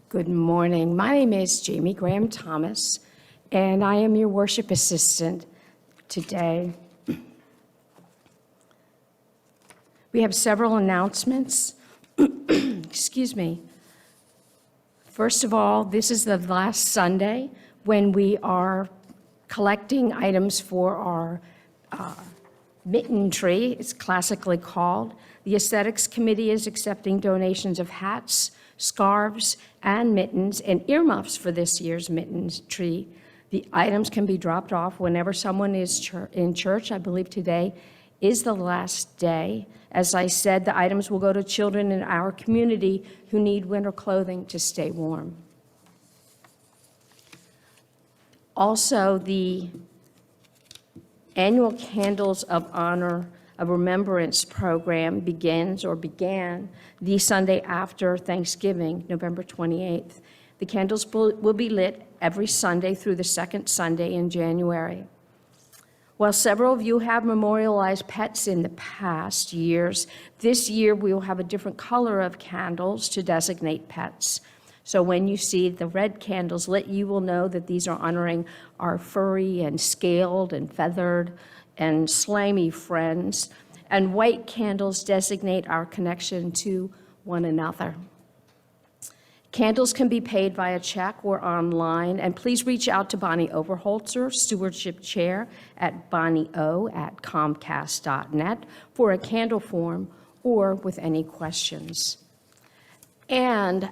Good morning. My name is Jamie Graham Thomas, and I am your worship assistant today. We have several announcements. Excuse me. First of all, this is the last Sunday when we are collecting items for our mitten tree, it's classically called. The Aesthetics Committee is accepting donations of hats, scarves, and mittens, and earmuffs for this year's mittens tree. The items can be dropped off whenever someone is in church. I believe today is the last day. As I said, the items will go to children in our community who need winter clothing to stay warm. Also, the annual Candles of Honor of Remembrance program began the Sunday after Thanksgiving, November 28th. The candles will be lit every Sunday through the second Sunday in January. While several of you have memorialized pets in the past years, this year we will have a different color of candles to designate pets. So when you see the red candles lit, you will know that these are honoring our furry and scaled and feathered and slimy friends. And white candles designate our connection to one another. Candles can be paid via check or online, and please reach out to Bonnie Overholzer, Stewardship Chair at bonnieo@comcast.net for a candle form or with any questions. And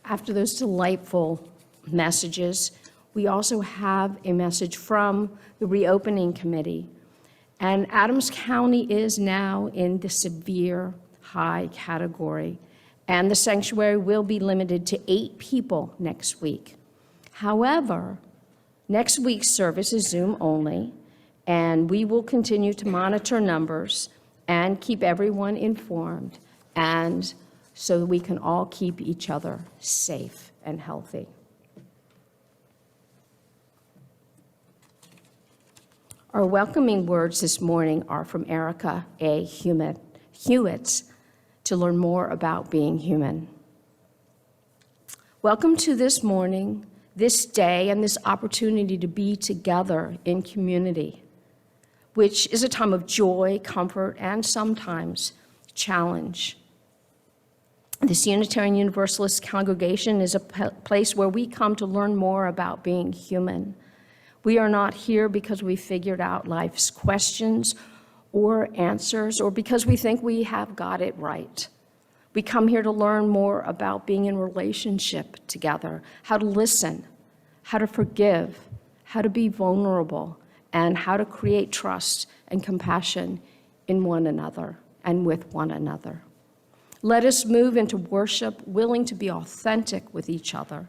after those delightful messages, we also have a message from the Reopening Committee. And Adams County is now in the severe high category, and the sanctuary will be limited to 8 people next week. However, next week's service is Zoom only, and we will continue to monitor numbers and keep everyone informed, and so that we can all keep each other safe and healthy. Our welcoming words this morning are from Erica A. Hewitt to learn more about being human. Welcome to this morning, this day, and this opportunity to be together in community, which is a time of joy, comfort, and sometimes challenge. This Unitarian Universalist congregation is a place where we come to learn more about being human. We are not here because we figured out life's questions or answers, or because we think we have got it right. We come here to learn more about being in relationship together, how to listen, how to forgive, how to be vulnerable, and how to create trust and compassion in one another and with one another. Let us move into worship, willing to be authentic with each other,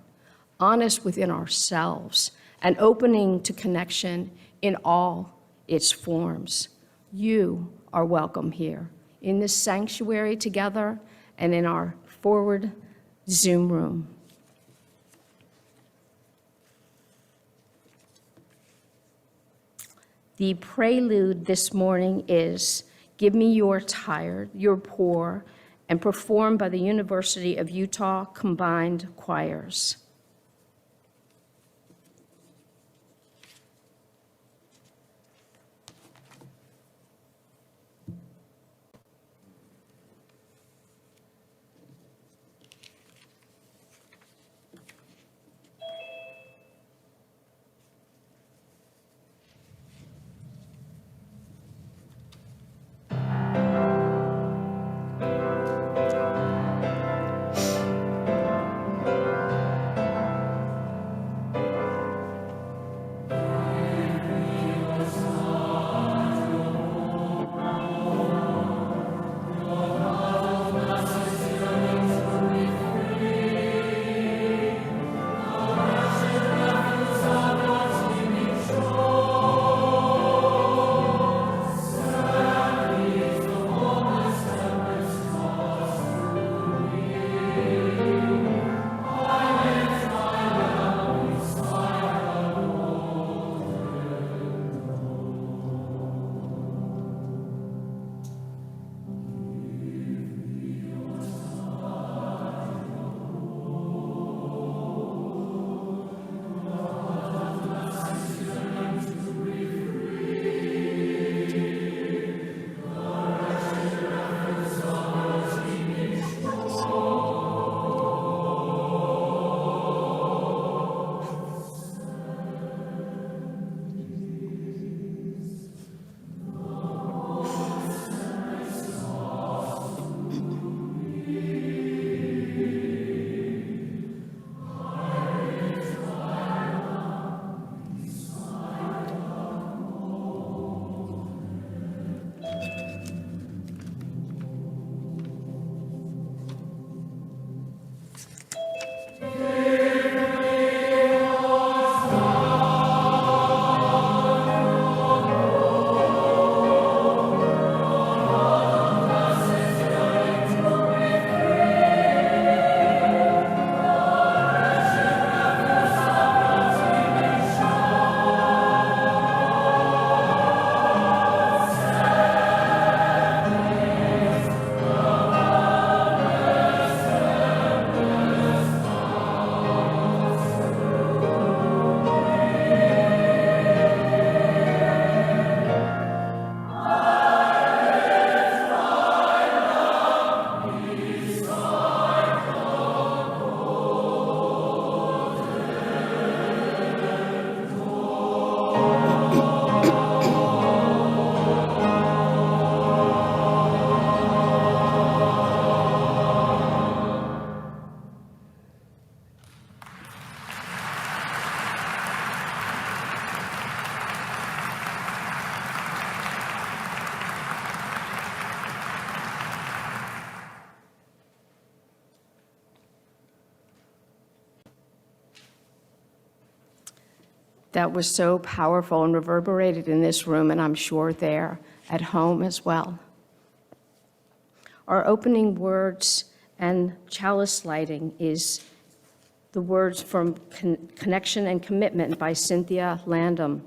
honest within ourselves, and opening to connection in all its forms. You are welcome here in this sanctuary together and in our forward Zoom room. The prelude this morning is Give Me Your Tired, Your Poor, and performed by the University of Utah Combined Choirs. That was so powerful and reverberated in this room, and I'm sure there at home as well. Our opening words and chalice lighting is the words from Connection and Commitment by Cynthia Landum.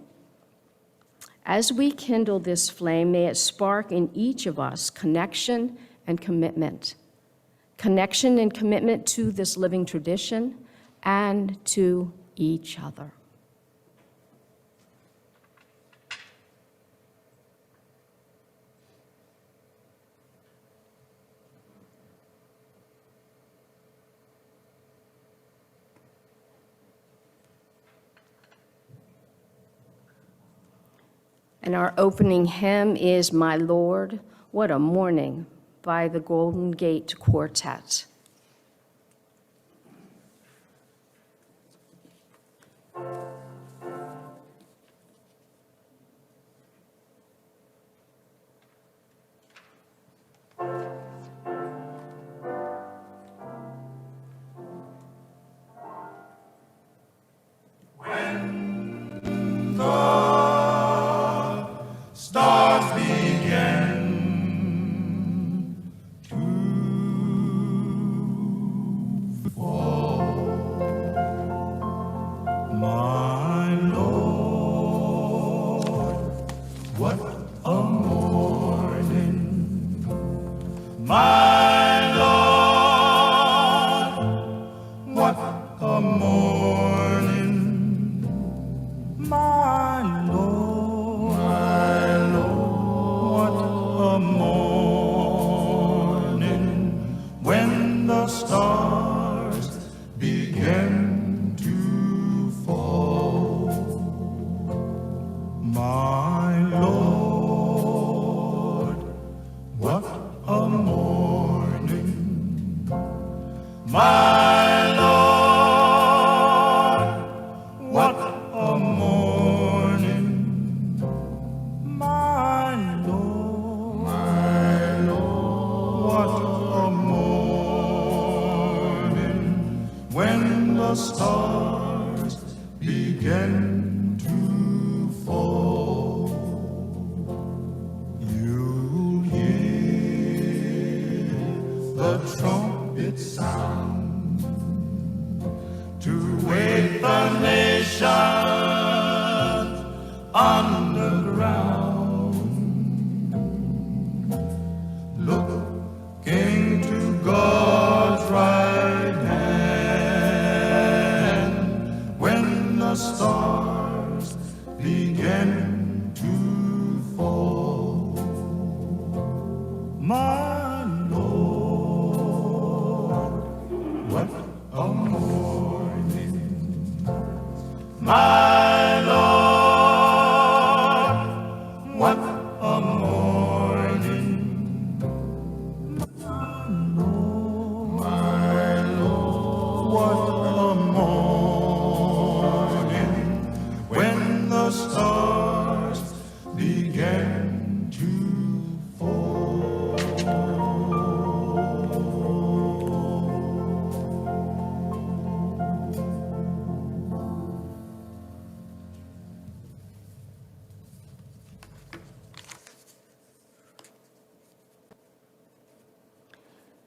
As we kindle this flame, may it spark in each of us connection and commitment. Connection and commitment to this living tradition and to each other. And our opening hymn is My Lord, What a Morning by the Golden Gate Quartet.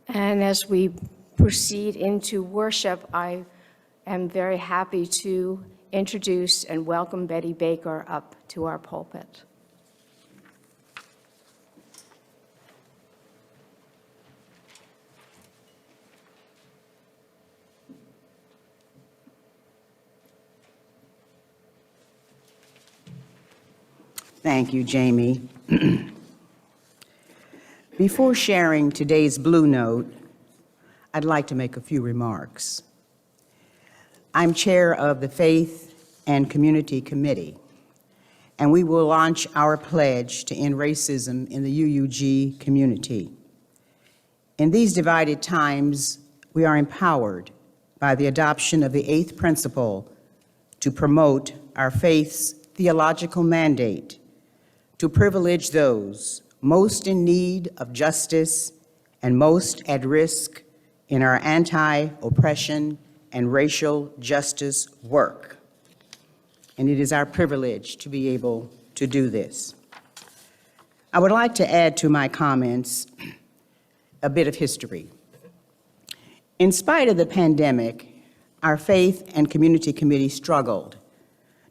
And as we proceed into worship, I am very happy to introduce and welcome Betty Baker up to our pulpit. Thank you, Jamie. Before sharing today's Blue Note, I'd like to make a few remarks. I'm chair of the Faith and Community Committee, and we will launch our pledge to end racism in the UUG community. In these divided times, we are empowered by the adoption of the 8th principle to promote our faith's theological mandate to privilege those most in need of justice and most at risk in our anti-oppression and racial justice work. And it is our privilege to be able to do this. I would like to add to my comments a bit of history. In spite of the pandemic, our Faith and Community Committee struggled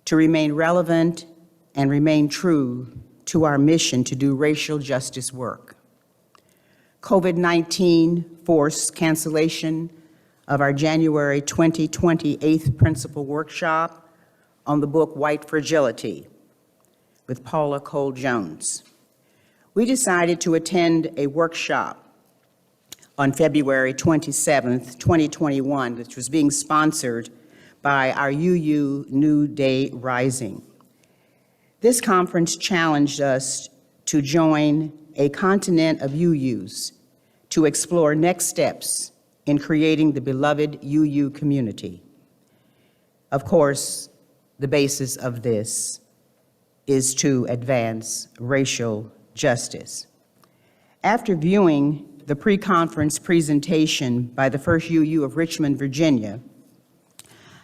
to remain relevant and remain true to our mission to do racial justice work. COVID-19 forced cancellation of our January 2020 8th Principle Workshop on the book White Fragility with Paula Cole-Jones. We decided to attend a workshop on February 27th, 2021, which was being sponsored by our UU New Day Rising. This conference challenged us to join a continent of UUs to explore next steps in creating the beloved UU community. Of course, the basis of this is to advance racial justice. After viewing the pre-conference presentation by the First UU of Richmond, Virginia,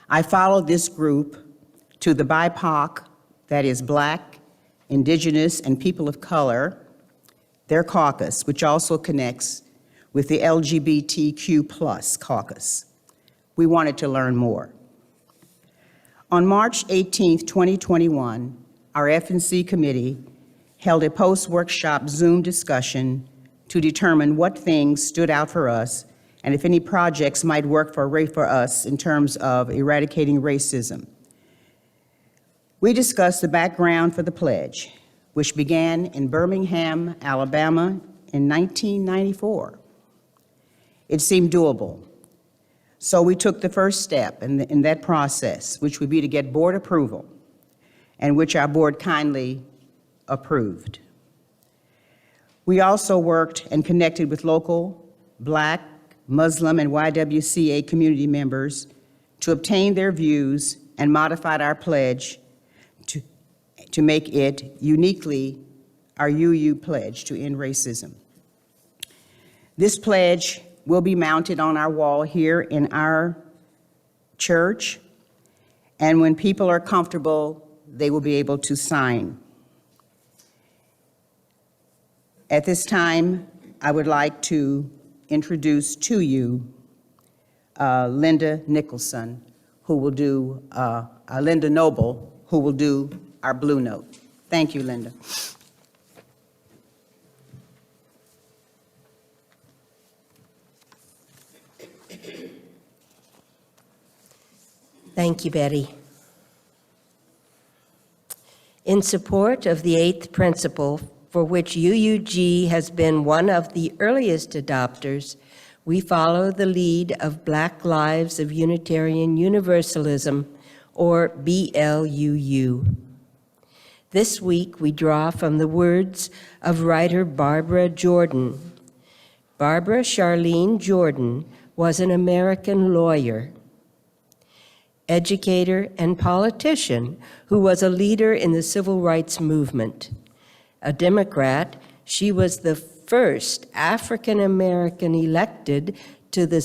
I followed this group to the BIPOC, that is Black, Indigenous, and People of Color, their caucus, which also connects with the LGBTQ+ caucus. We wanted to learn more. On March 18, 2021, our F&C committee held a post-workshop Zoom discussion to determine what things stood out for us and if any projects might work for us in terms of eradicating racism. We discussed the background for the pledge, which began in Birmingham, Alabama in 1994. It seemed doable. So we took the first step in that process, which would be to get board approval, and which our board kindly approved. We also worked and connected with local Black, Muslim, and YWCA community members to obtain their views and modified our pledge to make it uniquely our UU pledge to end racism. This pledge will be mounted on our wall here in our church, and when people are comfortable, they will be able to sign. At this time, I would like to introduce to you Linda Nicholson, who will do, Linda Noble, who will do our Blue Note. Thank you, Linda. Thank you, Betty. In support of the 8th principle, for which UUG has been one of the earliest adopters, we follow the lead of Black Lives of Unitarian Universalism, or BLUU. This week, we draw from the words of writer Barbara Jordan. Barbara Charlene Jordan was an American lawyer, educator, and politician who was a leader in the civil rights movement. A Democrat, she was the first African American elected to the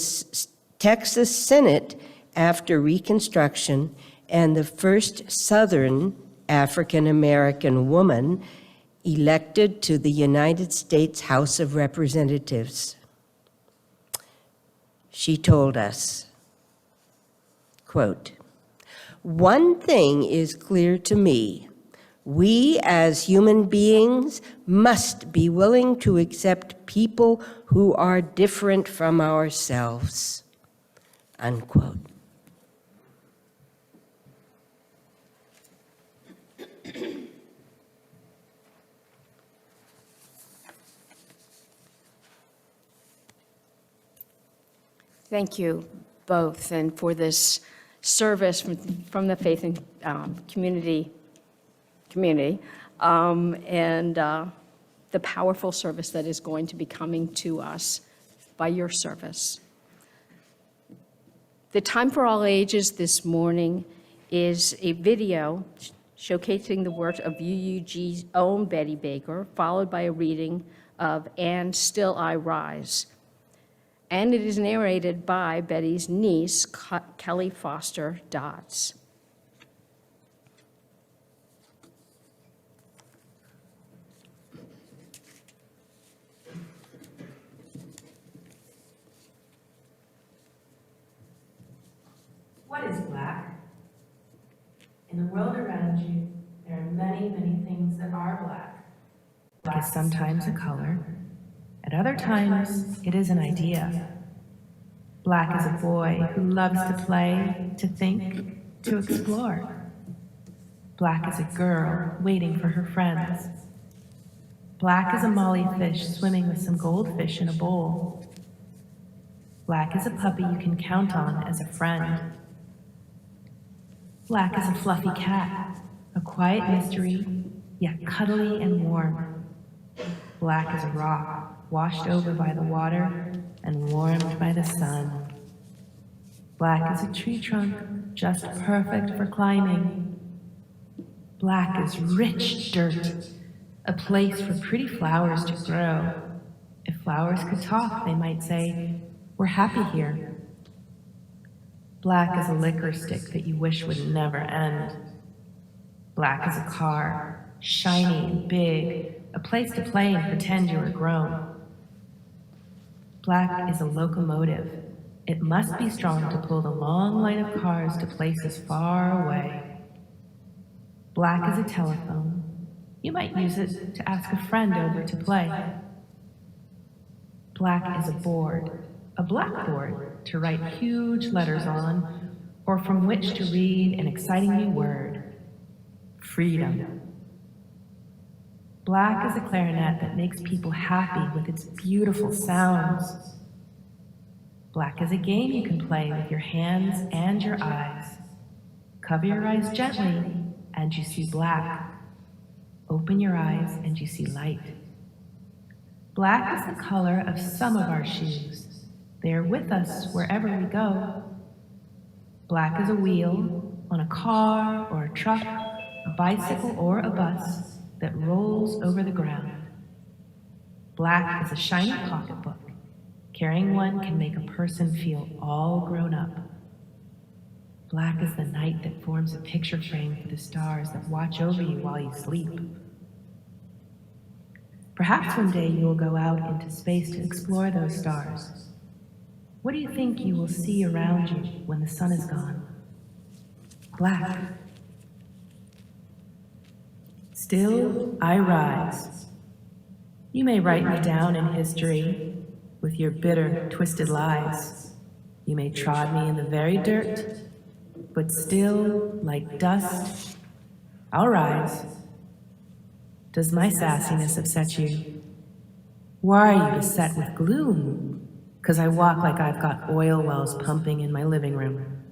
Texas Senate after Reconstruction and the first Southern African American woman elected to the United States House of Representatives. she told us, quote, "One thing is clear to me. We as human beings must be willing to accept people who are different from ourselves." Unquote. Thank you both, and for this service from the faith and community, and the powerful service that is going to be coming to us by your service. The Time for All Ages this morning is a video showcasing the work of UUG's own Betty Baker, followed by a reading of And Still I Rise. And it is narrated by Betty's niece, Kelly Foster Dodds. What is black? In the world around you, there are many, many things that are black. Black is sometimes a color. At other times, it is an idea. Black is a boy who loves to play, to think, to explore. Black is a girl waiting for her friends. Black is a molly fish swimming with some goldfish in a bowl. Black is a puppy you can count on as a friend. Black is a fluffy cat, a quiet mystery, yet cuddly and warm. Black is a rock, washed over by the water and warmed by the sun. Black is a tree trunk, just perfect for climbing. Black is rich dirt, a place for pretty flowers to grow. If flowers could talk, they might say, "We're happy here." Black is a liquor stick that you wish would never end. Black is a car, shiny and big, a place to play and pretend you are grown. Black is a locomotive. It must be strong to pull the long line of cars to places far away. Black is a telephone. You might use it to ask a friend over to play. Black is a board, a blackboard to write huge letters on, or from which to read an exciting new word: freedom. Black is a clarinet that makes people happy with its beautiful sounds. Black is a game you can play with your hands and your eyes. Cover your eyes gently, and you see black. Open your eyes, and you see light. Black is the color of some of our shoes. They are with us wherever we go. Black is a wheel on a car or a truck, a bicycle or a bus that rolls over the ground. Black is a shiny pocketbook. Carrying one can make a person feel all grown up. Black is the night that forms a picture frame for the stars that watch over you while you sleep. Perhaps one day you will go out into space to explore those stars. What do you think you will see around you when the sun is gone? Black. Still I rise. You may write me down in history with your bitter, twisted lies. You may trod me in the very dirt, but still, like dust, I'll rise. Does my sassiness upset you? Why are you beset with gloom? 'Cause I walk like I've got oil wells pumping in my living room.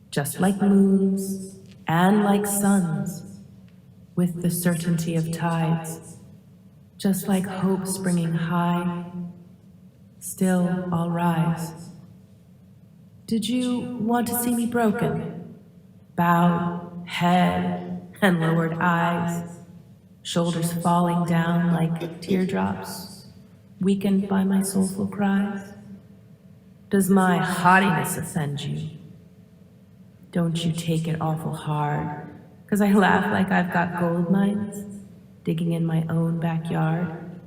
Just like moons and like suns, with the certainty of tides. Just like hope springing high, still I'll rise. Did you want to see me broken? Bowed head and lowered eyes, shoulders falling down like teardrops, weakened by my soulful cries? Does my haughtiness offend you? Don't you take it awful hard, 'cause I laugh like I've got gold mines, digging in my own backyard.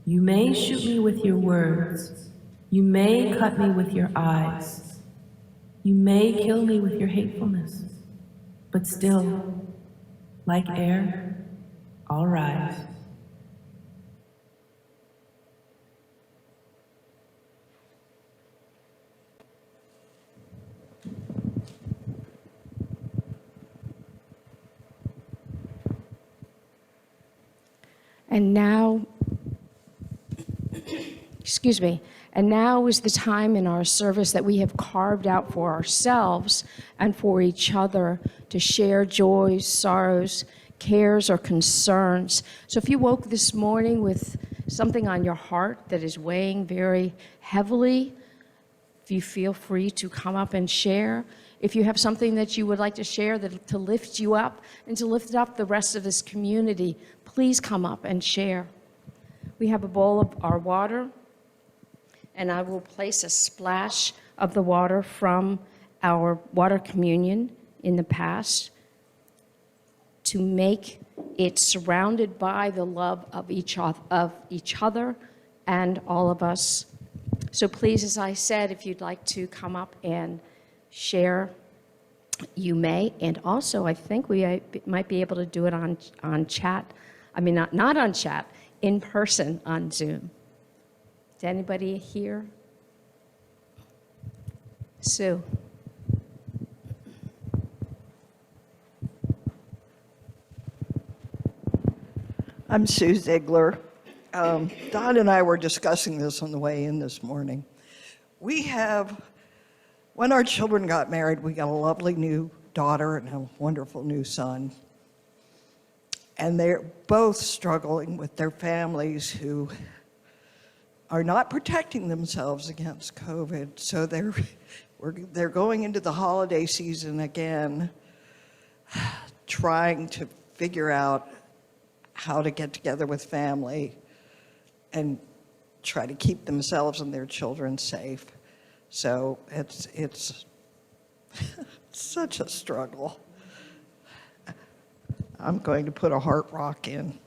You may shoot me with your words, You may cut me with your eyes. You may kill me with your hatefulness. But still, like air, I'll rise. And now, excuse me, and now is the time in our service that we have carved out for ourselves and for each other to share joys, sorrows, cares, or concerns. So if you woke this morning with something on your heart that is weighing very heavily, if you feel free to come up and share. If you have something that you would like to share to lift you up and to lift up the rest of this community, please come up and share. We have a bowl of our water, and I will place a splash of the water from our water communion in the past to make it surrounded by the love of each other and all of us. So please, as I said, if you'd like to come up and share, you may. And also, I think we might be able to do it on chat. I mean, not on chat, in person on Zoom. Is anybody here? Sue. I'm Sue Ziegler. Don and I were discussing this on the way in this morning. When our children got married, we got a lovely new daughter and a wonderful new son. And they're both struggling with their families who are not protecting themselves against COVID. So they're going into the holiday season again, trying to figure out how to get together with family and try to keep themselves and their children safe. So it's such a struggle. I'm going to put a heart rock in.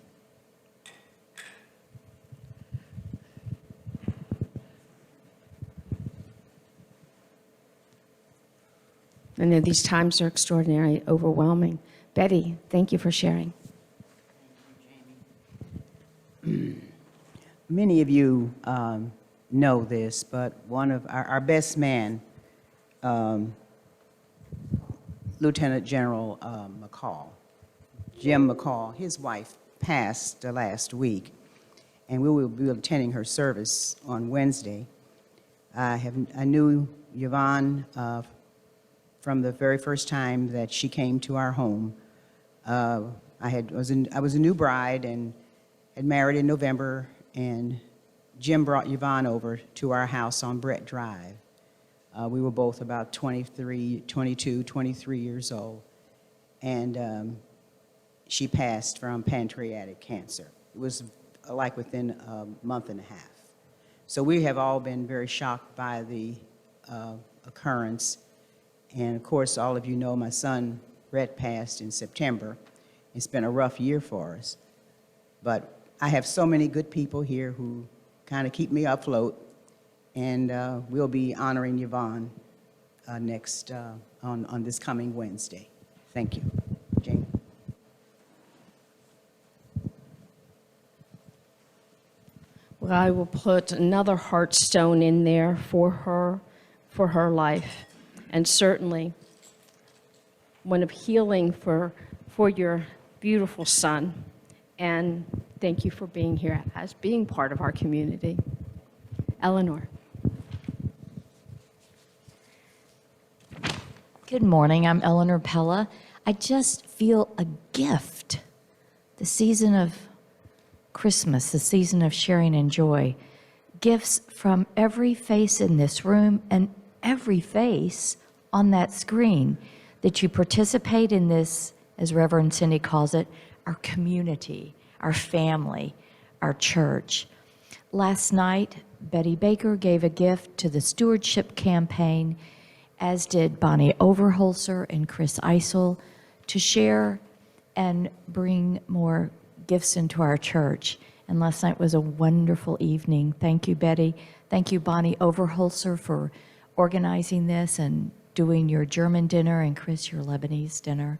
I know these times are extraordinarily overwhelming. Betty, thank you for sharing. Many of you know this, but one of our best man, Lieutenant General McCall, Jim McCall, his wife passed last week, and we will be attending her service on Wednesday. I knew Yvonne from the very first time that she came to our home. I was a new bride and had married in November, and Jim brought Yvonne over to our house on Brett Drive. We were both about 22, 23 years old, and she passed from pancreatic cancer. It was like within a month and a half. So we have all been very shocked by the occurrence. And of course, all of you know my son, Brett, passed in September. It's been a rough year for us. But I have so many good people here who kind of keep me afloat. And we'll be honoring Yvonne next on this coming Wednesday. Thank you. Jamie. Well, I will put another heartstone in there for her life. And certainly one of healing for your beautiful son. And thank you for being here as being part of our community. Eleanor. Good morning. I'm Eleanor Pella. I just feel a gift. The season of Christmas, the season of sharing and joy. Gifts from every face in this room and every face on that screen, that you participate in this, as Reverend Cindy calls it, our community, our family, our church. Last night, Betty Baker gave a gift to the stewardship campaign, as did Bonnie Overholser and Chris Eisel, to share and bring more gifts into our church. And last night was a wonderful evening. Thank you, Betty. Thank you, Bonnie Overholzer, for organizing this and doing your German dinner, and Chris, your Lebanese dinner.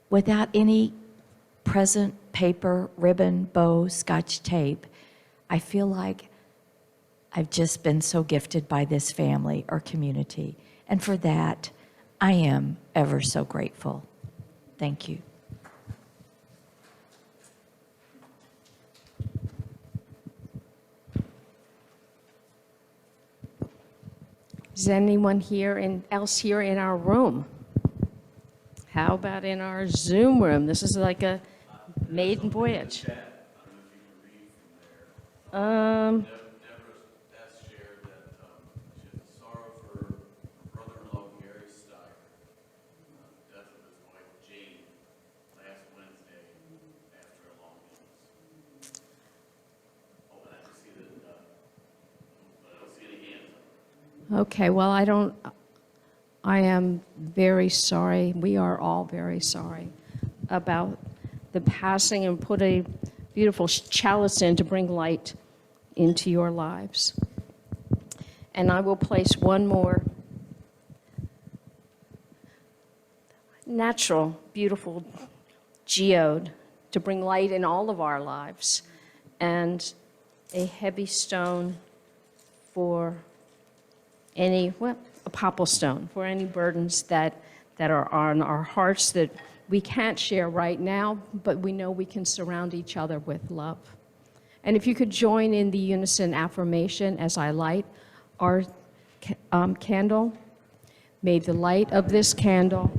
Without any present, paper, ribbon, bow, scotch tape, I feel like I've just been so gifted by this family or community. And for that, I am ever so grateful. Thank you. Is anyone else here in our room? How about in our Zoom room? This is like a maiden voyage. Deborah has shared that she has a sorrow for her brother-in-law Gary Steyer, death of his wife Jane last Wednesday after a long illness. Oh, and I can see that, but I don't see any hands up. Okay, well, I am very sorry. We are all very sorry about the passing, and put a beautiful chalice in to bring light into your lives. And I will place one more natural, beautiful geode to bring light in all of our lives, and a heavy stone for a popple stone for any burdens that are on our hearts that we can't share right now, but we know we can surround each other with love. And if you could join in the unison affirmation as I light our candle, may the light of this candle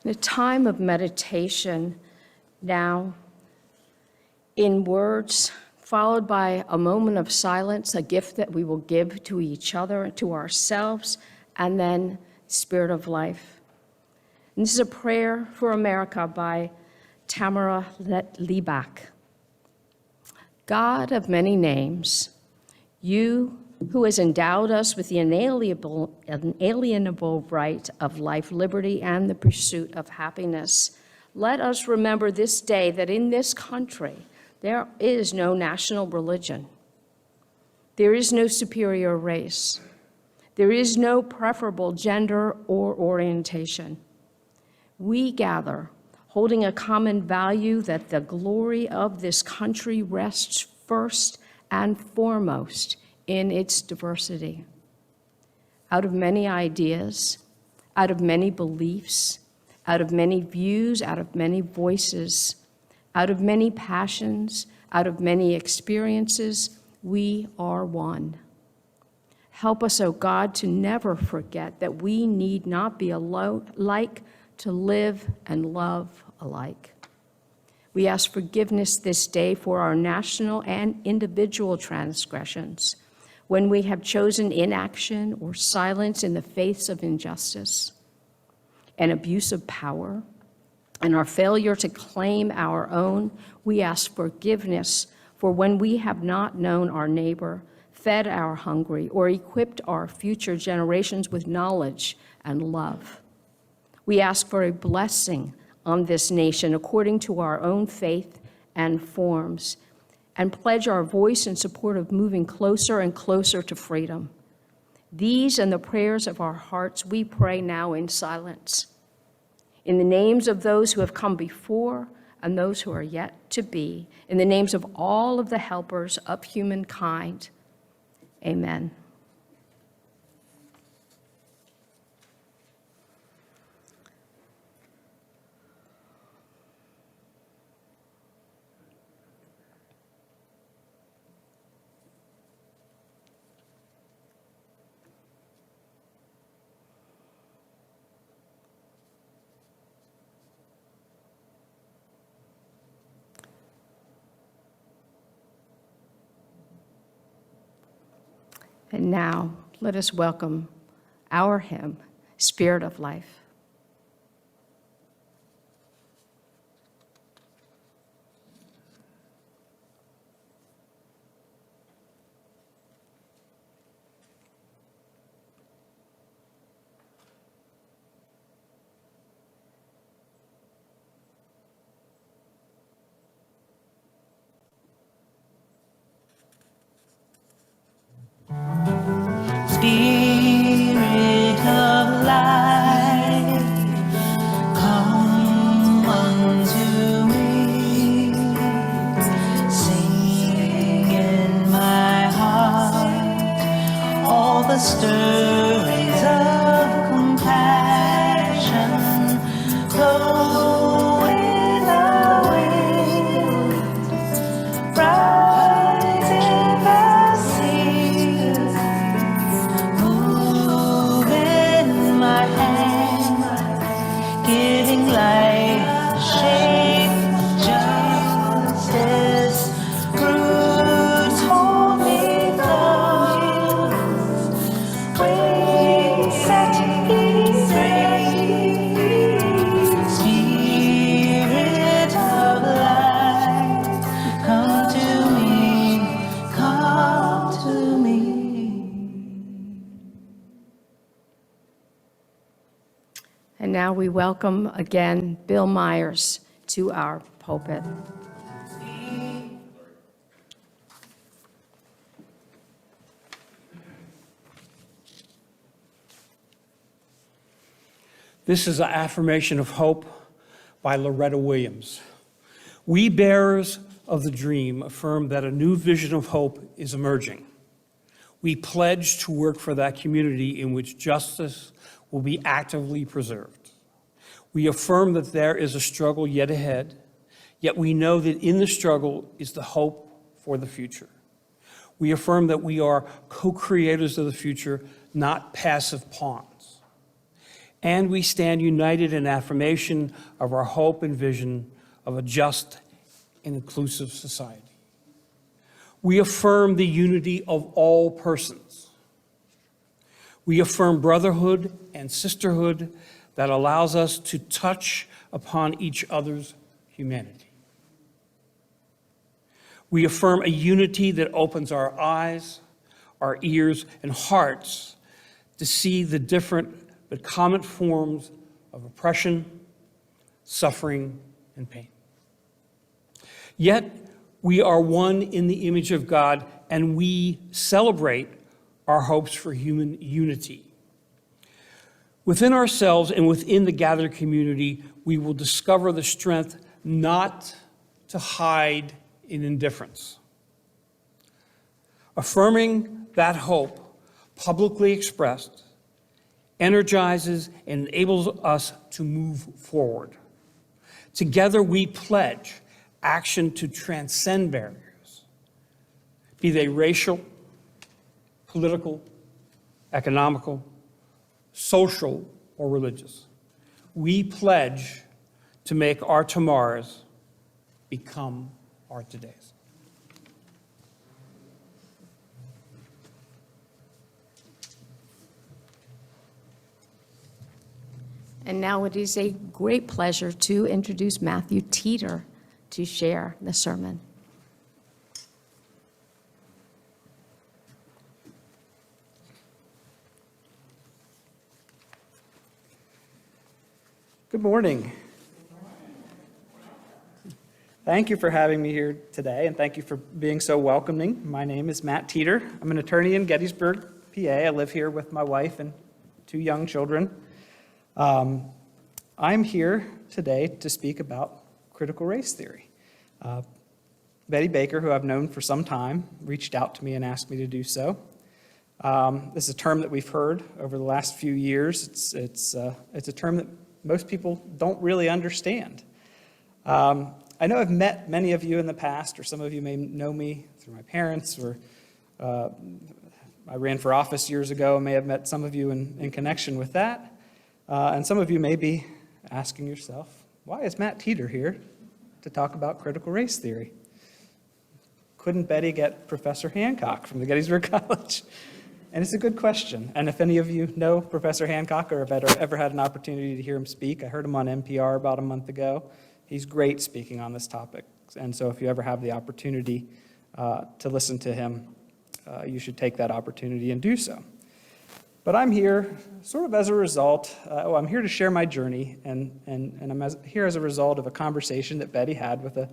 in a time of meditation now, in words, followed by a moment of silence, a gift that we will give to each other, to ourselves, and then Spirit of Life. And this is a prayer for America by Tamara Liebach. God of many names, you who has endowed us with the inalienable right of life, liberty, and the pursuit of happiness, let us remember this day that in this country there is no national religion. There is no superior race. There is no preferable gender or orientation. We gather holding a common value that the glory of this country rests first and foremost in its diversity. Out of many ideas, out of many beliefs, out of many views, out of many voices, out of many passions, out of many experiences, we are one. Help us, O God, to never forget that we need not be alike to live and love alike. We ask forgiveness this day for our national and individual transgressions, when we have chosen inaction or silence in the face of injustice and abuse of power, and our failure to claim our own. We ask forgiveness for when we have not known our neighbor, fed our hungry, or equipped our future generations with knowledge and love. We ask for a blessing on this nation according to our own faith and forms, and pledge our voice in support of moving closer and closer to freedom. These and the prayers of our hearts we pray now in silence. In the names of those who have come before and those who are yet to be, in the names of all of the helpers of humankind, amen. And now, let us welcome our hymn, Spirit of Life. Spirit of life, come unto me. Sing in my heart all the stirrings of compassion. Flow in the wind, rise in the seas. Move in my hand, giving life, shape, justice, roots hold me close, wings set me free. Spirit of life, come to me, come to me. And now we welcome again Bill Myers to our pulpit. This is an affirmation of hope by Loretta Williams. We bearers of the dream affirm that a new vision of hope is emerging. We pledge to work for that community in which justice will be actively preserved. We affirm that there is a struggle yet ahead, yet we know that in the struggle is the hope for the future. We affirm that we are co-creators of the future, not passive pawns. And we stand united in affirmation of our hope and vision of a just and inclusive society. We affirm the unity of all persons. We affirm brotherhood and sisterhood that allows us to touch upon each other's humanity. We affirm a unity that opens our eyes, our ears, and hearts to see the different but common forms of oppression, suffering, and pain. Yet, we are one in the image of God, and we celebrate our hopes for human unity. Within ourselves and within the gathered community, we will discover the strength not to hide in indifference. Affirming that hope, publicly expressed, energizes and enables us to move forward. Together, we pledge action to transcend barriers, be they racial, political, economical, social, or religious. We pledge to make our tomorrows become our todays. And now it is a great pleasure to introduce Matthew Teeter to share the sermon. Good morning. Thank you for having me here today, and thank you for being so welcoming. My name is Matt Teeter. I'm an attorney in Gettysburg, PA. I live here with my wife and 2 young children. I'm here today to speak about critical race theory. Betty Baker, who I've known for some time, reached out to me and asked me to do so. This is a term that we've heard over the last few years. It's a term that most people don't really understand. I know I've met many of you in the past, or some of you may know me through my parents, or I ran for office years ago and may have met some of you in connection with that. And some of you may be asking yourself, why is Matt Teeter here to talk about critical race theory? Couldn't Betty get Professor Hancock from the Gettysburg College? And it's a good question. And if any of you know Professor Hancock or have ever had an opportunity to hear him speak, I heard him on NPR about a month ago. He's great speaking on this topic. And so if you ever have the opportunity to listen to him, you should take that opportunity and do so. But I'm here sort of as a result, I'm here to share my journey, and I'm here as a result of a conversation that Betty had with an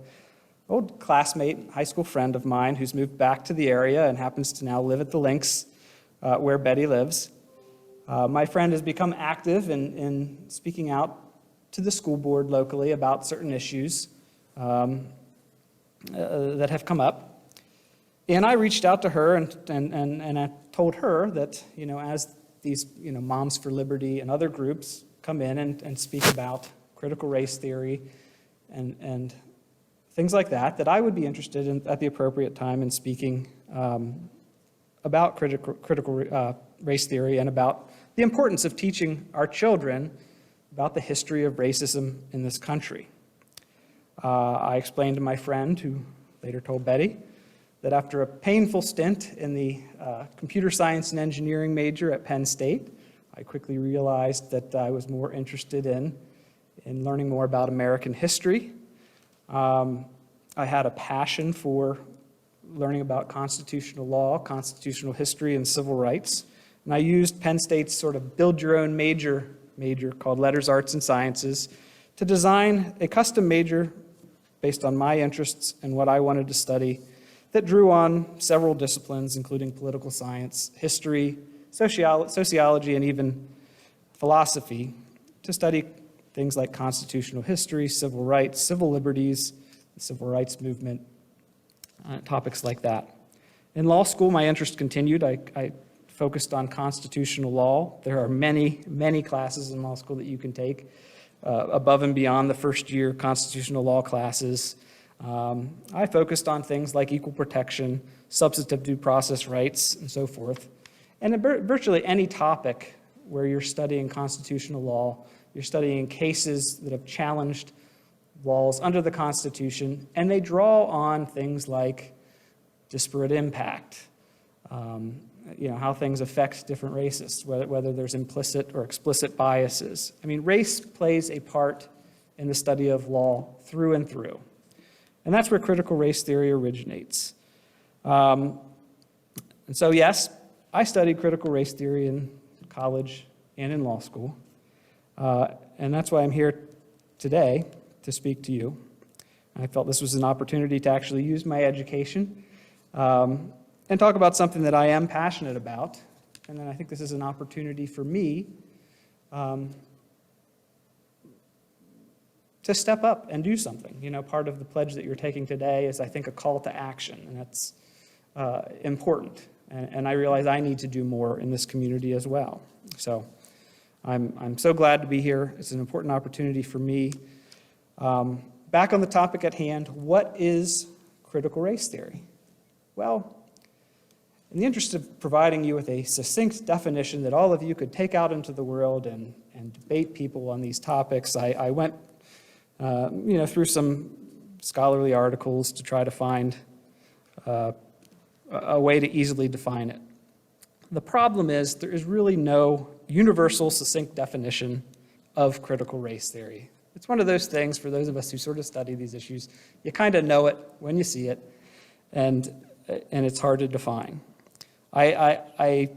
old classmate, high school friend of mine who's moved back to the area and happens to now live at the Links where Betty lives. My friend has become active in speaking out to the school board locally about certain issues that have come up. And I reached out to her and I told her that, as these, Moms for Liberty and other groups come in and speak about critical race theory and things like that, that I would be interested in, at the appropriate time, in speaking about critical race theory and about the importance of teaching our children about the history of racism in this country. I explained to my friend, who later told Betty, that after a painful stint in the computer science and engineering major at Penn State, I quickly realized that I was more interested in learning more about American history. I had a passion for learning about constitutional law, constitutional history, and civil rights. And I used Penn State's sort of build-your-own major called Letters, Arts, and Sciences to design a custom major based on my interests and what I wanted to study that drew on several disciplines, including political science, history, sociology, and even philosophy, to study things like constitutional history, civil rights, civil liberties, the civil rights movement, topics like that. In law school, my interest continued. I focused on constitutional law. There are many, many classes in law school that you can take above and beyond the first year constitutional law classes. I focused on things like equal protection, substantive due process rights, and so forth. And in virtually any topic where you're studying constitutional law, you're studying cases that have challenged laws under the Constitution, and they draw on things like disparate impact, how things affect different races, whether there's implicit or explicit biases. I mean, race plays a part in the study of law through and through. And that's where critical race theory originates. And so, yes, I studied critical race theory in college and in law school. And that's why I'm here today to speak to you. I felt this was an opportunity to actually use my education and talk about something that I am passionate about. And then I think this is an opportunity for me to step up and do something. Part of the pledge that you're taking today is, I think, a call to action, and that's important. And I realize I need to do more in this community as well. So I'm so glad to be here. It's an important opportunity for me. Back on the topic at hand, what is critical race theory? Well, in the interest of providing you with a succinct definition that all of you could take out into the world and debate people on these topics, I went through some scholarly articles to try to find a way to easily define it. The problem is there is really no universal, succinct definition of critical race theory. It's one of those things, for those of us who sort of study these issues, you kind of know it when you see it, and it's hard to define. I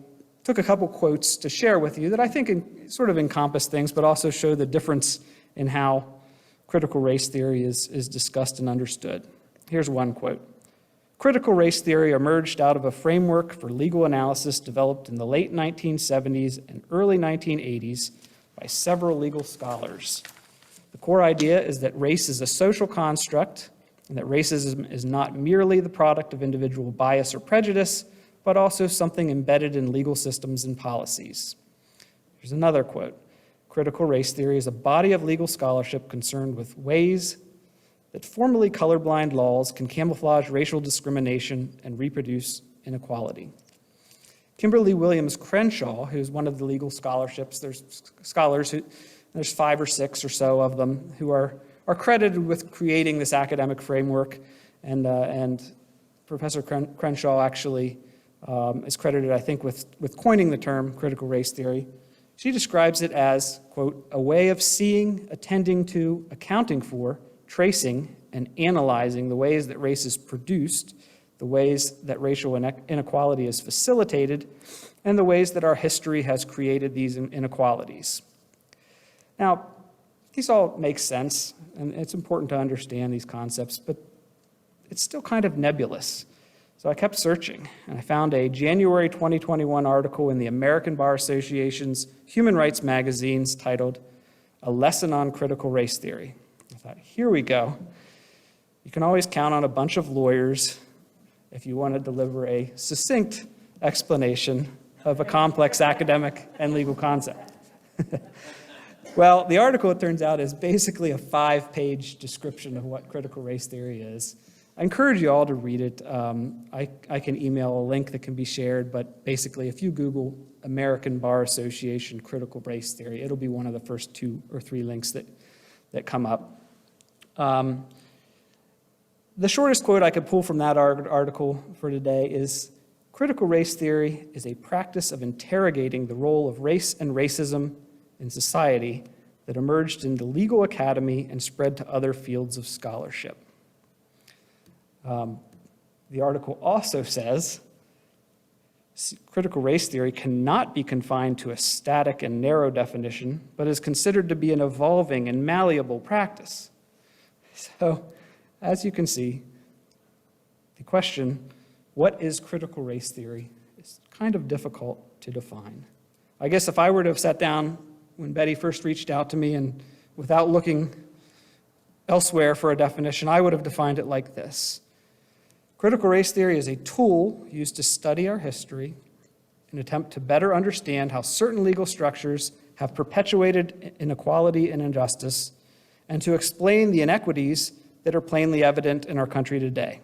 took a couple quotes to share with you that I think sort of encompass things, but also show the difference in how critical race theory is discussed and understood. Here's one quote. Critical race theory emerged out of a framework for legal analysis developed in the late 1970s and early 1980s by several legal scholars. The core idea is that race is a social construct and that racism is not merely the product of individual bias or prejudice, but also something embedded in legal systems and policies. Here's another quote. Critical race theory is a body of legal scholarship concerned with ways that formally colorblind laws can camouflage racial discrimination and reproduce inequality. Kimberly Williams Crenshaw, who's one of the legal scholarships, there's scholars there's 5 or 6 or so of them who are credited with creating this academic framework, and Professor Crenshaw actually is credited, I think, with coining the term critical race theory. She describes it as, quote, a way of seeing, attending to, accounting for, tracing, and analyzing the ways that race is produced, the ways that racial inequality is facilitated, and the ways that our history has created these inequalities. Now, these all make sense, and it's important to understand these concepts, but it's still kind of nebulous. So I kept searching, and I found a January 2021 article in the American Bar Association's Human Rights magazines titled, "A Lesson on Critical Race Theory." I thought, here we go. You can always count on a bunch of lawyers if you want to deliver a succinct explanation of a complex academic and legal concept. Well, the article, it turns out, is basically a 5-page description of what critical race theory is. I encourage you all to read it. I can email a link that can be shared, but basically if you Google American Bar Association critical race theory, it'll be one of the first 2 or 3 links that come up. The shortest quote I could pull from that article for today is, critical race theory is a practice of interrogating the role of race and racism in society that emerged in the legal academy and spread to other fields of scholarship. The article also says, critical race theory cannot be confined to a static and narrow definition, but is considered to be an evolving and malleable practice. So, as you can see, the question, what is critical race theory, is kind of difficult to define. I guess if I were to have sat down when Betty first reached out to me and without looking elsewhere for a definition, I would have defined it like this. Critical race theory is a tool used to study our history in an attempt to better understand how certain legal structures have perpetuated inequality and injustice, and to explain the inequities that are plainly evident in our country today.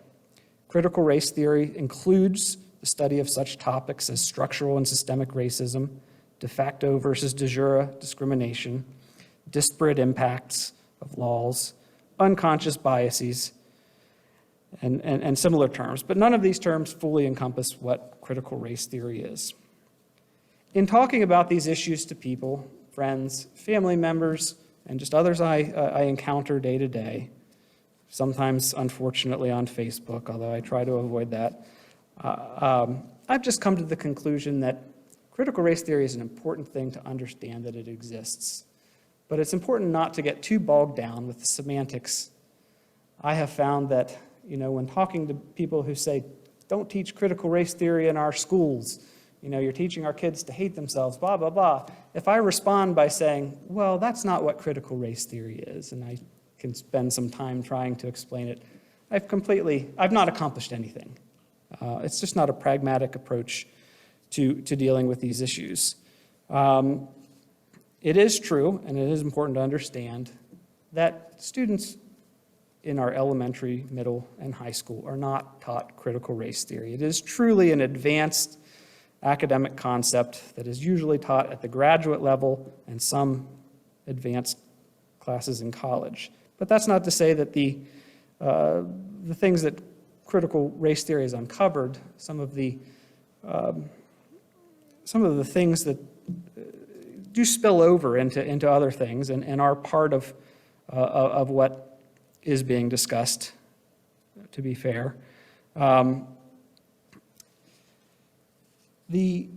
Critical race theory includes the study of such topics as structural and systemic racism, de facto versus de jure discrimination, disparate impacts of laws, unconscious biases, and similar terms. But none of these terms fully encompass what critical race theory is. In talking about these issues to people, friends, family members, and just others I encounter day to day, sometimes unfortunately on Facebook, although I try to avoid that, I've just come to the conclusion that critical race theory is an important thing to understand that it exists. But it's important not to get too bogged down with the semantics. I have found that, when talking to people who say, don't teach critical race theory in our schools, you're teaching our kids to hate themselves, blah, blah, blah. If I respond by saying, well, that's not what critical race theory is, and I can spend some time trying to explain it, I've not accomplished anything. It's just not a pragmatic approach to dealing with these issues. It is true, and it is important to understand, that students in our elementary, middle, and high school are not taught critical race theory. It is truly an advanced academic concept that is usually taught at the graduate level and some advanced classes in college. But that's not to say that the things that critical race theory has uncovered, some of the things that do spill over into other things and are part of what is being discussed, to be fair. The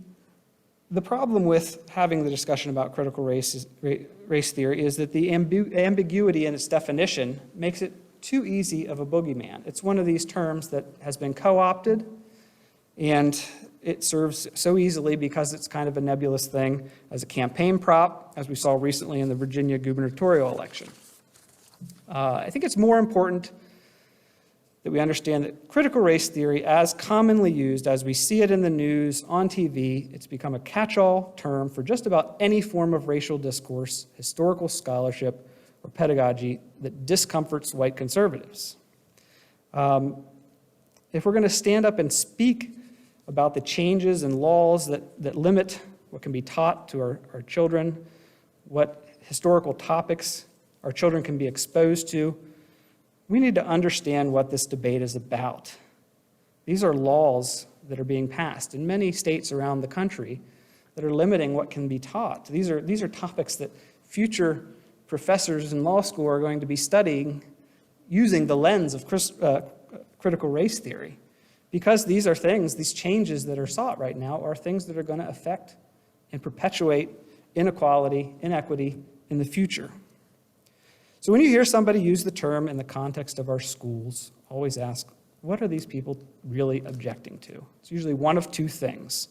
problem with having the discussion about critical race theory is that the ambiguity in its definition makes it too easy of a boogeyman. It's one of these terms that has been co-opted, and it serves so easily because it's kind of a nebulous thing as a campaign prop, as we saw recently in the Virginia gubernatorial election. I think it's more important that we understand that critical race theory, as commonly used, as we see it in the news, on TV, it's become a catch-all term for just about any form of racial discourse, historical scholarship, or pedagogy that discomforts white conservatives. If we're going to stand up and speak about the changes in laws that limit what can be taught to our children, what historical topics our children can be exposed to, we need to understand what this debate is about. These are laws that are being passed in many states around the country that are limiting what can be taught. These are topics that future professors in law school are going to be studying using the lens of critical race theory, because these are things, these changes that are sought right now are things that are going to affect and perpetuate inequality, inequity in the future. So when you hear somebody use the term in the context of our schools, always ask, what are these people really objecting to? It's usually one of two things.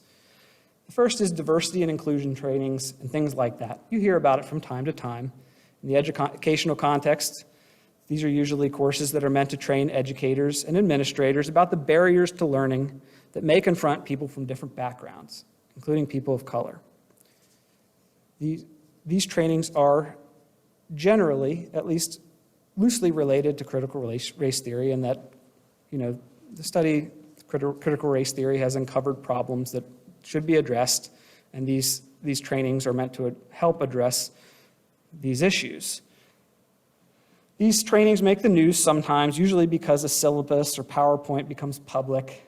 The first is diversity and inclusion trainings and things like that. You hear about it from time to time. In the educational context, these are usually courses that are meant to train educators and administrators about the barriers to learning that may confront people from different backgrounds, including people of color. These trainings are generally, at least loosely related to critical race theory, in that, the study critical race theory has uncovered problems that should be addressed, and these trainings are meant to help address these issues. These trainings make the news sometimes, usually because a syllabus or PowerPoint becomes public,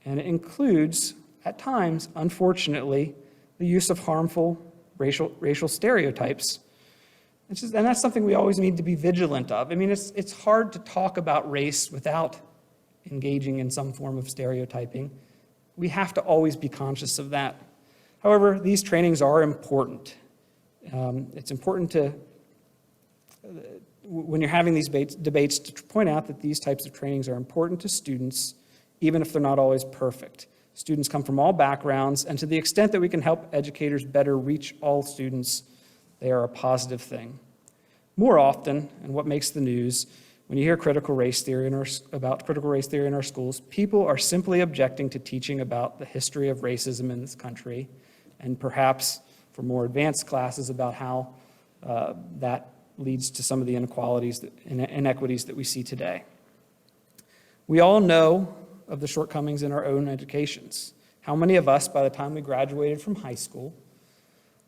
and it includes, at times, unfortunately, the use of harmful racial stereotypes. And that's something we always need to be vigilant of. I mean, it's hard to talk about race without engaging in some form of stereotyping. We have to always be conscious of that. However, these trainings are important. It's important to, when you're having these debates, to point out that these types of trainings are important to students, even if they're not always perfect. Students come from all backgrounds, and to the extent that we can help educators better reach all students, they are a positive thing. More often, and what makes the news, when you hear critical race theory about critical race theory in our schools, people are simply objecting to teaching about the history of racism in this country, and perhaps for more advanced classes about how that leads to some of the inequalities and inequities that we see today. We all know of the shortcomings in our own educations. How many of us, by the time we graduated from high school,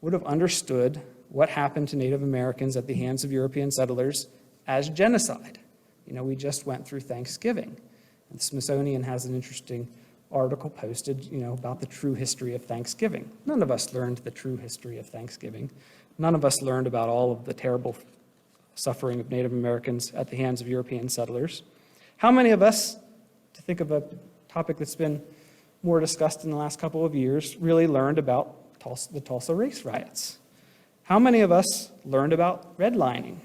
would have understood what happened to Native Americans at the hands of European settlers as genocide? We just went through Thanksgiving, and the Smithsonian has an interesting article posted, about the true history of Thanksgiving. None of us learned the true history of Thanksgiving. None of us learned about all of the terrible suffering of Native Americans at the hands of European settlers. How many of us, to think of a topic that's been more discussed in the last couple of years, really learned about the Tulsa race riots? How many of us learned about redlining,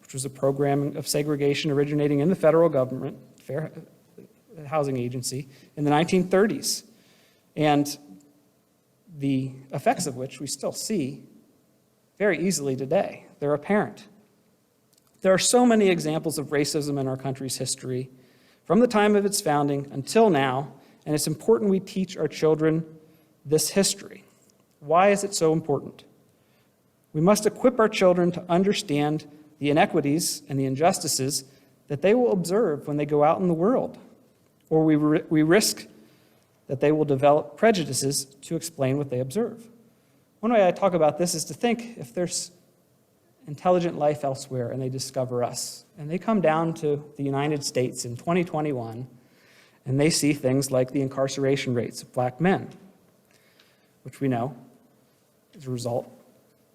which was a program of segregation originating in the federal government, Fair Housing Agency, in the 1930s, and the effects of which we still see very easily today? They're apparent. There are so many examples of racism in our country's history, from the time of its founding until now, and it's important we teach our children this history. Why is it so important? We must equip our children to understand the inequities and the injustices that they will observe when they go out in the world, or we risk that they will develop prejudices to explain what they observe. One way I talk about this is to think, if there's intelligent life elsewhere and they discover us, and they come down to the United States in 2021, and they see things like the incarceration rates of black men, which we know is a result,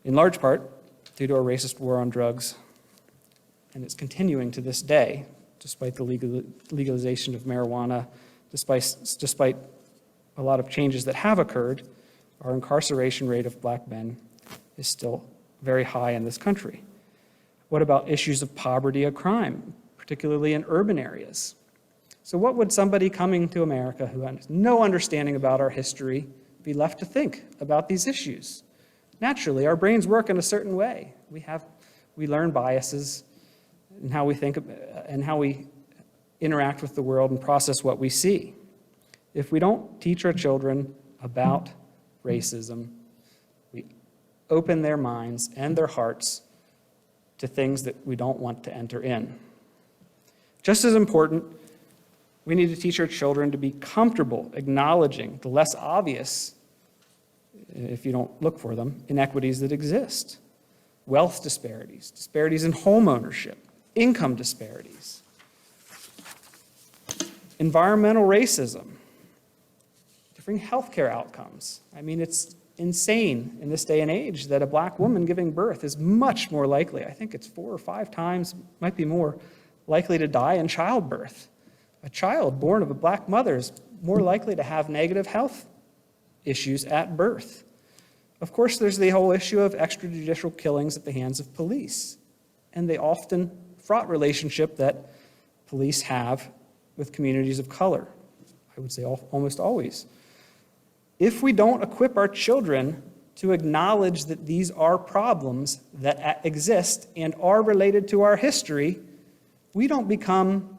in large part, due to a racist war on drugs, and it's continuing to this day, despite the legalization of marijuana, despite a lot of changes that have occurred. Our incarceration rate of black men is still very high in this country. What about issues of poverty or crime, particularly in urban areas? So what would somebody coming to America who has no understanding about our history be left to think about these issues? Naturally, our brains work in a certain way. We learn biases in how we think and how we interact with the world and process what we see. If we don't teach our children about racism, we open their minds and their hearts to things that we don't want to enter in. Just as important, we need to teach our children to be comfortable acknowledging the less obvious, if you don't look for them, inequities that exist. Wealth disparities, disparities in home ownership, income disparities, environmental racism, suffering healthcare outcomes. I mean, it's insane in this day and age that a black woman giving birth is much more likely, I think it's 4 or 5 times, might be more, likely to die in childbirth. A child born of a black mother is more likely to have negative health issues at birth. Of course, there's the whole issue of extrajudicial killings at the hands of police, and the often fraught relationship that police have with communities of color. I would say almost always. If we don't equip our children to acknowledge that these are problems that exist and are related to our history, we don't become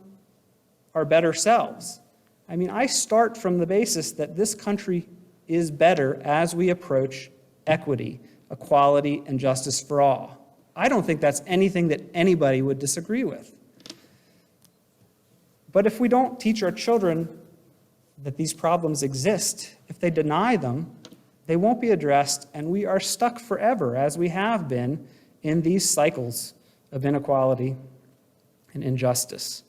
our better selves. I mean, I start from the basis that this country is better as we approach equity, equality, and justice for all. I don't think that's anything that anybody would disagree with. But if we don't teach our children that these problems exist, if they deny them, they won't be addressed, and we are stuck forever, as we have been, in these cycles of inequality and injustice.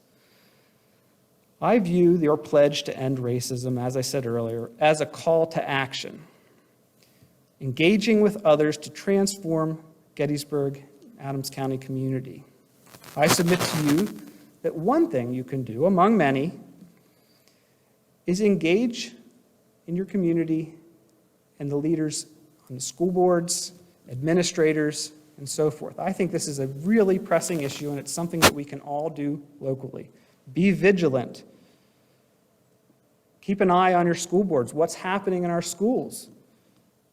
I view your pledge to end racism, as I said earlier, as a call to action, engaging with others to transform Gettysburg, Adams County community. I submit to you that one thing you can do, among many, is engage in your community and the leaders on the school boards, administrators, and so forth. I think this is a really pressing issue, and it's something that we can all do locally. Be vigilant. Keep an eye on your school boards, what's happening in our schools.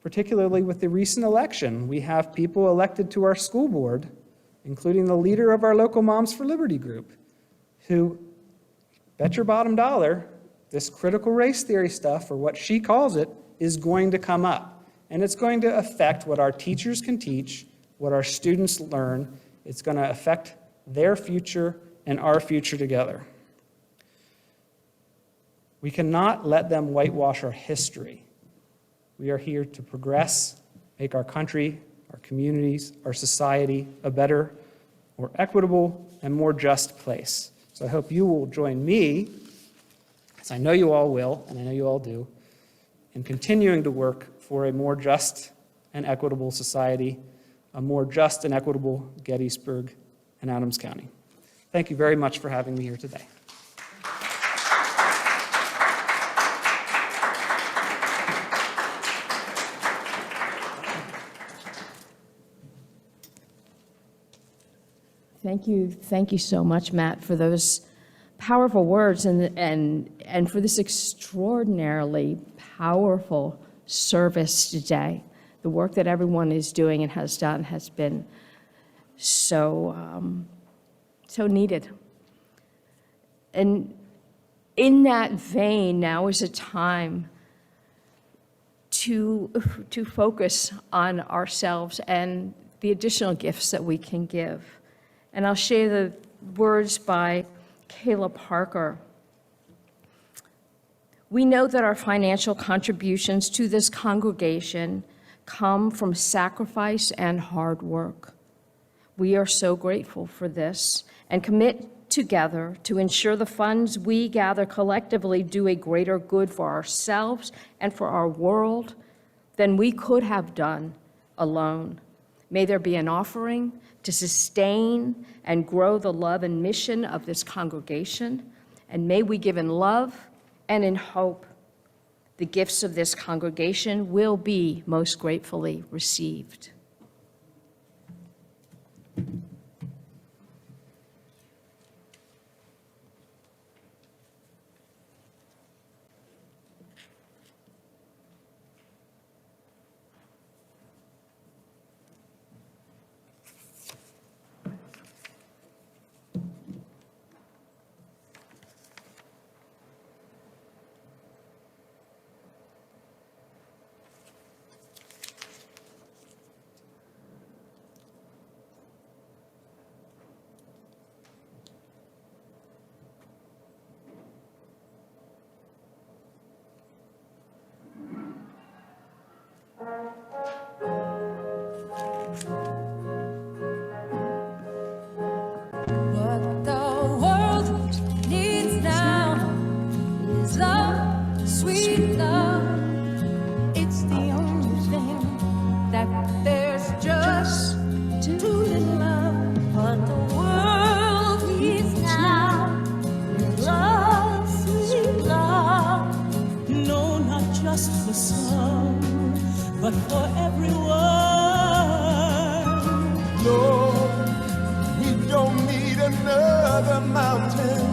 Particularly with the recent election, we have people elected to our school board, including the leader of our local Moms for Liberty group, who, bet your bottom dollar, this critical race theory stuff, or what she calls it, is going to come up. And it's going to affect what our teachers can teach, what our students learn. It's going to affect their future and our future together. We cannot let them whitewash our history. We are here to progress, make our country, our communities, our society a better, more equitable, and more just place. So I hope you will join me, as I know you all will, and I know you all do, in continuing to work for a more just and equitable society, a more just and equitable Gettysburg and Adams County. Thank you very much for having me here today. Thank you so much, Matt, for those powerful words and for this extraordinarily powerful service today. The work that everyone is doing and has done has been so needed. And in that vein, now is a time to focus on ourselves and the additional gifts that we can give. And I'll share the words by Kayla Parker. We know that our financial contributions to this congregation come from sacrifice and hard work. We are so grateful for this and commit together to ensure the funds we gather collectively do a greater good for ourselves and for our world than we could have done alone. May there be an offering to sustain and grow the love and mission of this congregation, and may we give in love and in hope the gifts of this congregation will be most gratefully received. but for everyone. Lord, we don't need another mountain.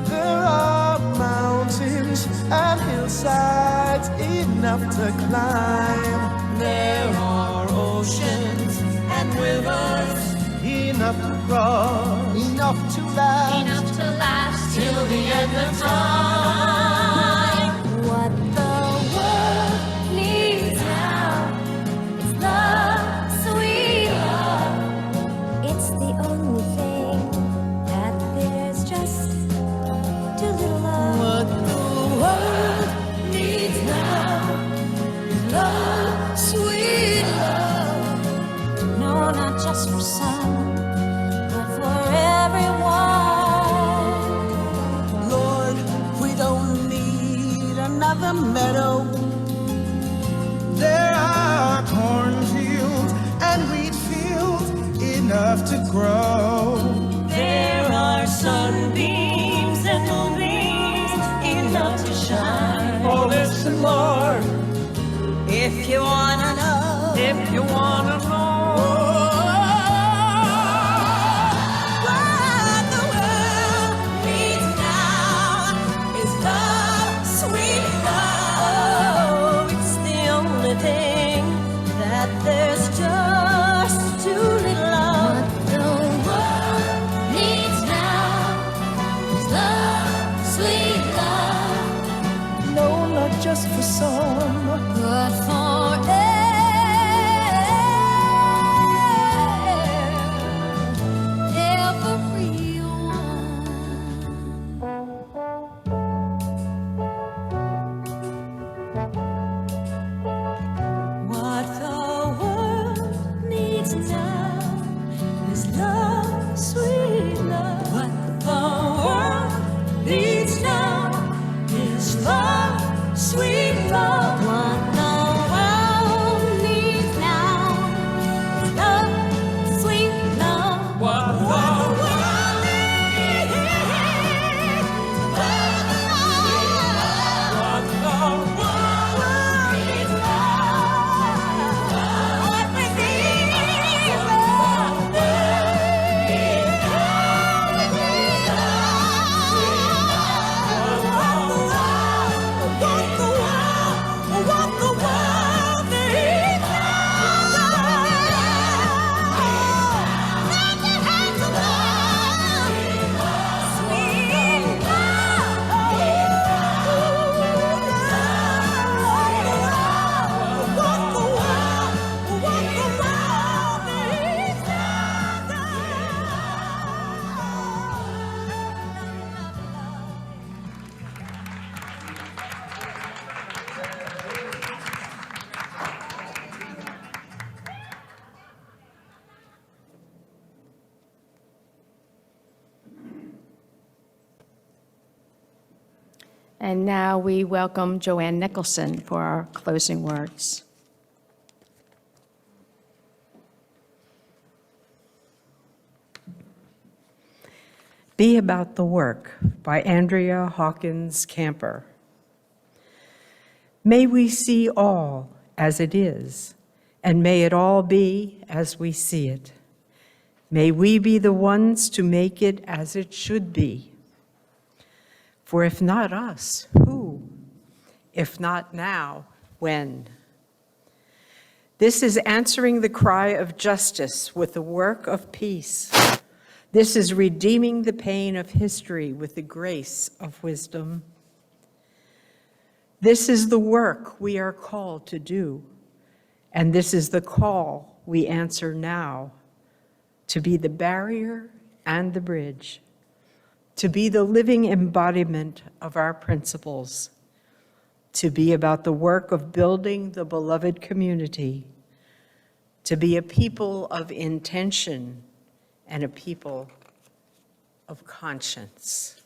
There are mountains and hillsides enough to climb. There are oceans and rivers, Enough to cross, enough to last. till the end of time. What the world needs now is love, sweet love. It's the only thing that there's just too little of. What the world needs now is love, sweet love. No, not just for some, but for everyone. Lord, we don't need another meadow. There are cornfields and wheat fields enough to grow. There are sunbeams and moonbeams enough to shine. Oh, listen, Lord, If you wanna know, if you wanna know. what the world needs now is love, sweet love. It's the only thing that there's just too little of. What the world needs now is love, sweet love. No, not just for some. But for everyone. What the world needs now is love, sweet love. What the world needs now is love, sweet love. What the world needs now is love, sweet love. What the world needs is love, sweet love. What the world needs love. Everything is love. And now we welcome Joanne Nicholson for our closing words. Be About the Work by Andrea Hawkins Camper. May we see all as it is, and may it all be as we see it. May we be the ones to make it as it should be. For if not us, who? If not now, when? This is answering the cry of justice with the work of peace. This is redeeming the pain of history with the grace of wisdom. This is the work we are called to do, and this is the call we answer now, to be the barrier and the bridge, to be the living embodiment of our principles, to be about the work of building the beloved community, to be a people of intention and a people of conscience.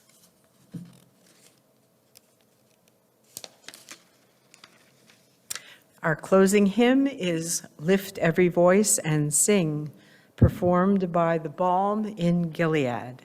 Our closing hymn is Lift Every Voice and Sing, performed by the Balm in Gilead.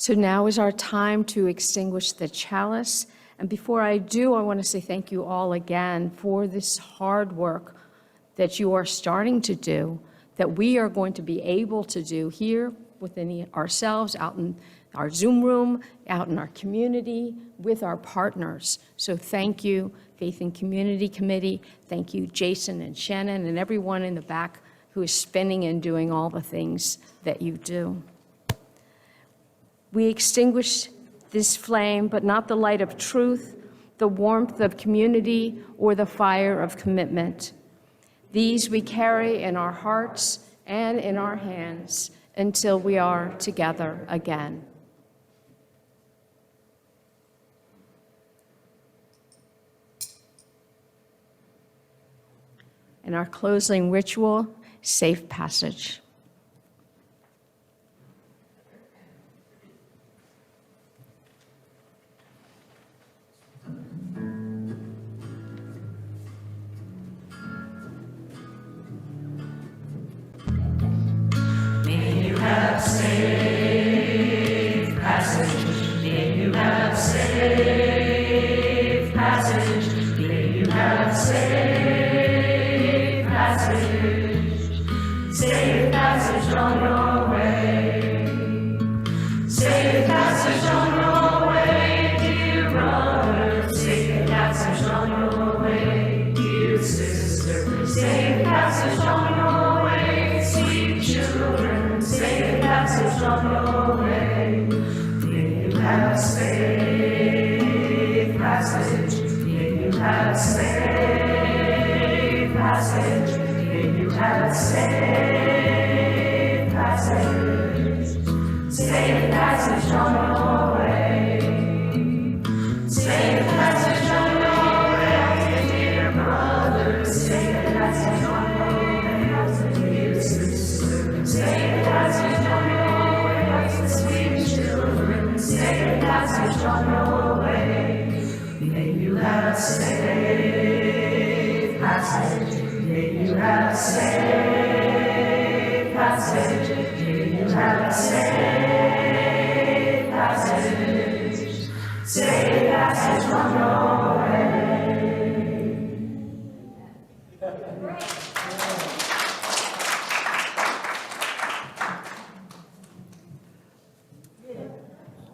So now is our time to extinguish the chalice. And before I do, I want to say thank you all again for this hard work that you are starting to do, that we are going to be able to do here within ourselves, out in our Zoom room, out in our community, with our partners. So thank you, Faith and Community Committee. Thank you, Jason and Shannon, and everyone in the back who is spinning and doing all the things that you do. We extinguish this flame, but not the light of truth, the warmth of community, or the fire of commitment. These we carry in our hearts and in our hands until we are together again. In our closing ritual, safe passage.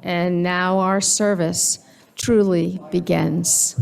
And now our service truly begins.